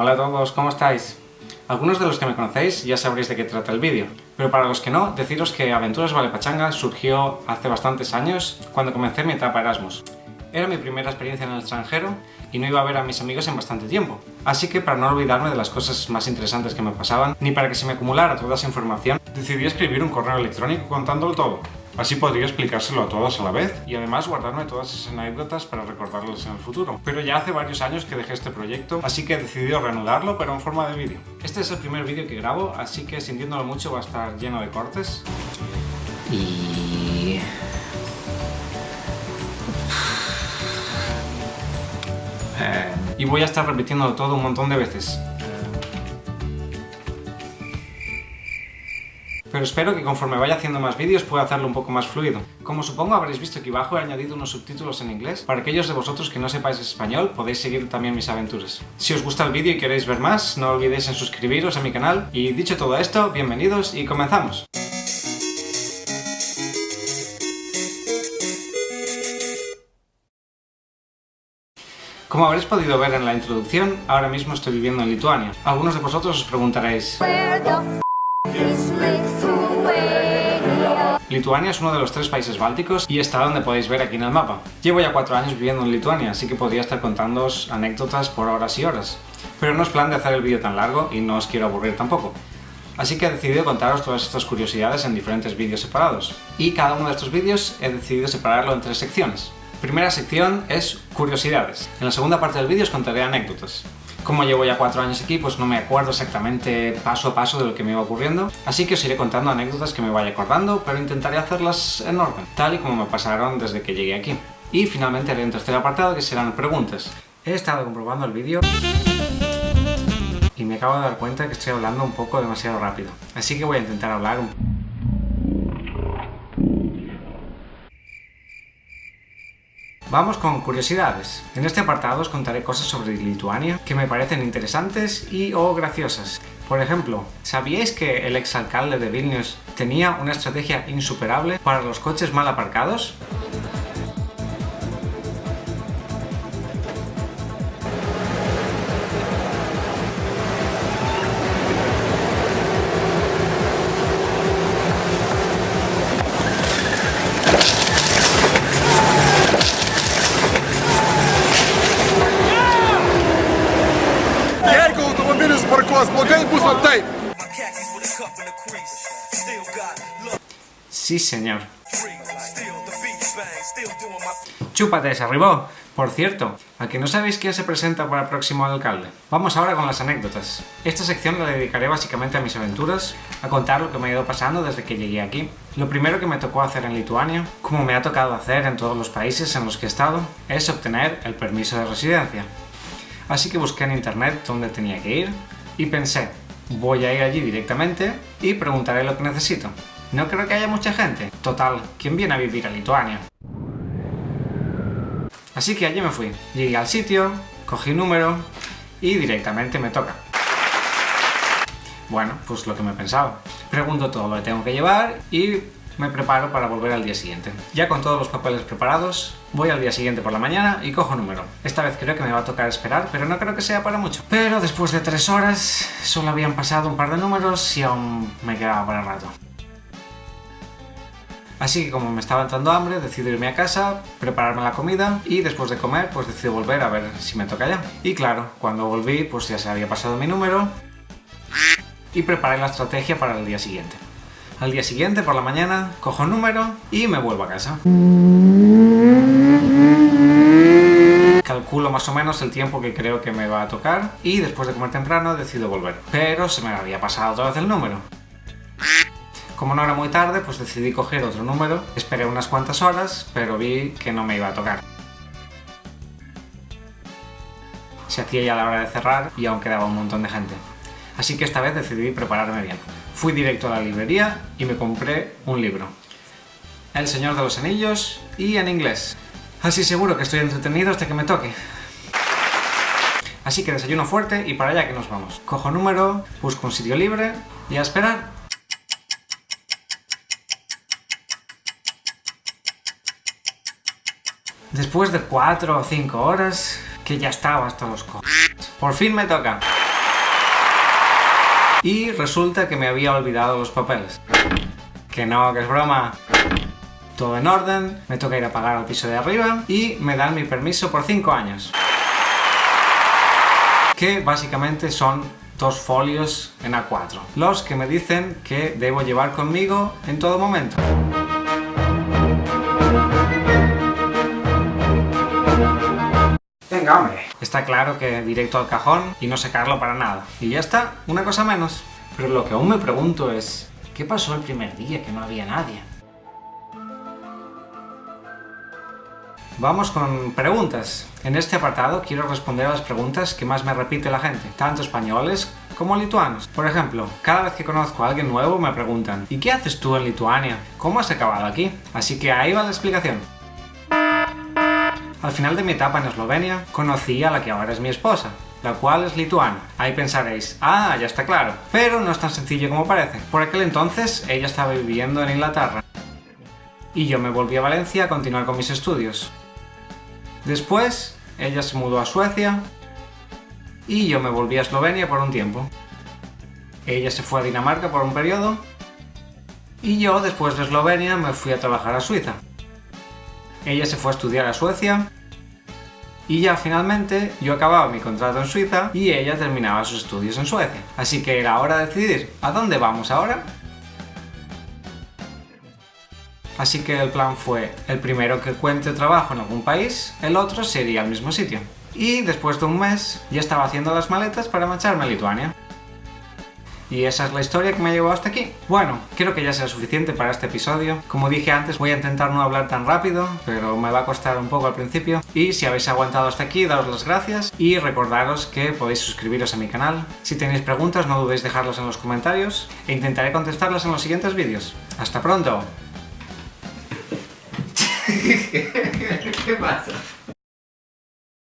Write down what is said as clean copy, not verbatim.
Hola a todos, ¿cómo estáis? Algunos de los que me conocéis ya sabréis de qué trata el vídeo, pero para los que no, deciros que Aventuras Vale Pachanga surgió hace bastantes años cuando comencé mi etapa Erasmus. Era mi primera experiencia en el extranjero y no iba a ver a mis amigos en bastante tiempo, así que para no olvidarme de las cosas más interesantes que me pasaban, ni para que se me acumulara toda esa información, decidí escribir un correo electrónico contándolo todo. Así podría explicárselo a todos a la vez y además guardarme todas esas anécdotas para recordarlas en el futuro. Pero ya hace varios años que dejé este proyecto, así que he decidido reanudarlo pero en forma de vídeo. Este es el primer vídeo que grabo, así que sintiéndolo mucho va a estar lleno de cortes. Y voy a estar repitiéndolo todo un montón de veces. Pero espero que conforme vaya haciendo más vídeos pueda hacerlo un poco más fluido. Como supongo habréis visto aquí abajo he añadido unos subtítulos en inglés. Para aquellos de vosotros que no sepáis español podéis seguir también mis aventuras. Si os gusta el vídeo y queréis ver más, no olvidéis en suscribiros a mi canal. Y dicho todo esto, bienvenidos y comenzamos. Como habréis podido ver en la introducción, ahora mismo estoy viviendo en Lituania. Algunos de vosotros os preguntaréis... Lituania es uno de los 3 países bálticos y está donde podéis ver aquí en el mapa. Llevo ya 4 años viviendo en Lituania, así que podría estar contándoos anécdotas por horas y horas. Pero no es plan de hacer el vídeo tan largo y no os quiero aburrir tampoco. Así que he decidido contaros todas estas curiosidades en diferentes vídeos separados. Y cada uno de estos vídeos he decidido separarlo en 3 secciones. Primera sección es curiosidades. En la segunda parte del vídeo os contaré anécdotas. Como llevo ya 4 años aquí, pues no me acuerdo exactamente paso a paso de lo que me iba ocurriendo, así que os iré contando anécdotas que me vaya acordando, pero intentaré hacerlas en orden, tal y como me pasaron desde que llegué aquí. Y finalmente haré un tercer apartado que serán preguntas. He estado comprobando el vídeo y me acabo de dar cuenta que estoy hablando un poco demasiado rápido, así que voy a intentar hablar un Vamos con curiosidades. En este apartado os contaré cosas sobre Lituania que me parecen interesantes y o graciosas. Por ejemplo, ¿sabíais que el exalcalde de Vilnius tenía una estrategia insuperable para los coches mal aparcados? Sí, señor. ¡Chúpate ese arribó! Por cierto, ¿a que no sabéis quién se presenta para el próximo alcalde? Vamos ahora con las anécdotas. Esta sección la dedicaré básicamente a mis aventuras, a contar lo que me ha ido pasando desde que llegué aquí. Lo primero que me tocó hacer en Lituania, como me ha tocado hacer en todos los países en los que he estado, es obtener el permiso de residencia. Así que busqué en internet dónde tenía que ir y pensé, voy a ir allí directamente y preguntaré lo que necesito. No creo que haya mucha gente. Total, ¿quién viene a vivir a Lituania? Así que allí me fui. Llegué al sitio, cogí un número y directamente me toca. Bueno, pues lo que me pensaba. Pregunto todo lo que tengo que llevar y me preparo para volver al día siguiente. Ya con todos los papeles preparados, voy al día siguiente por la mañana y cojo número. Esta vez creo que me va a tocar esperar, pero no creo que sea para mucho. Pero después de 3 horas, solo habían pasado un par de números y aún me quedaba para rato. Así que como me estaba entrando hambre, decido irme a casa, prepararme la comida y después de comer, pues decido volver a ver si me toca ya. Y claro, cuando volví, pues ya se había pasado mi número y preparé la estrategia para el día siguiente. Al día siguiente, por la mañana, cojo el número y me vuelvo a casa. Calculo más o menos el tiempo que creo que me va a tocar y después de comer temprano decido volver. Pero se me había pasado otra vez el número. Como no era muy tarde, pues decidí coger otro número, esperé unas cuantas horas, pero vi que no me iba a tocar. Se hacía ya la hora de cerrar y aún quedaba un montón de gente. Así que esta vez decidí prepararme bien. Fui directo a la librería y me compré un libro. El Señor de los Anillos y en inglés. Así seguro que estoy entretenido hasta que me toque. Así que desayuno fuerte y para allá que nos vamos. Cojo número, busco un sitio libre y a esperar. Después de 4 o 5 horas, que ya estaba hasta los co... Por fin me toca. y resulta que me había olvidado los papeles. Que no, que es broma. Todo en orden, me toca ir a pagar al piso de arriba y me dan mi permiso por 5 años. Que básicamente son 2 folios en A4, los que me dicen que debo llevar conmigo en todo momento. Venga, hombre. Está claro que directo al cajón y no sacarlo para nada. Y ya está, una cosa menos. Pero lo que aún me pregunto es, ¿qué pasó el primer día que no había nadie? Vamos con preguntas. En este apartado quiero responder a las preguntas que más me repite la gente, tanto españoles como lituanos. Por ejemplo, cada vez que conozco a alguien nuevo me preguntan ¿y qué haces tú en Lituania? ¿Cómo has acabado aquí? Así que ahí va la explicación. Al final de mi etapa en Eslovenia, conocí a la que ahora es mi esposa, la cual es lituana. Ahí pensaréis, ah, ya está claro. Pero no es tan sencillo como parece. Por aquel entonces, ella estaba viviendo en Inglaterra. Y yo me volví a Valencia a continuar con mis estudios. Después, ella se mudó a Suecia y yo me volví a Eslovenia por un tiempo. Ella se fue a Dinamarca por un periodo y yo, después de Eslovenia, me fui a trabajar a Suiza. Ella se fue a estudiar a Suecia y ya finalmente yo acababa mi contrato en Suiza y ella terminaba sus estudios en Suecia. Así que era hora de decidir, ¿a dónde vamos ahora? Así que el plan fue, el primero que encuentre trabajo en algún país, el otro sería al mismo sitio. Y después de un mes, ya estaba haciendo las maletas para marcharme a Lituania. Y esa es la historia que me ha llevado hasta aquí. Bueno, creo que ya será suficiente para este episodio. Como dije antes, voy a intentar no hablar tan rápido, pero me va a costar un poco al principio. Y si habéis aguantado hasta aquí, daos las gracias y recordaros que podéis suscribiros a mi canal. Si tenéis preguntas, no dudéis dejarlas en los comentarios e intentaré contestarlas en los siguientes vídeos. ¡Hasta pronto! ¿Qué pasa?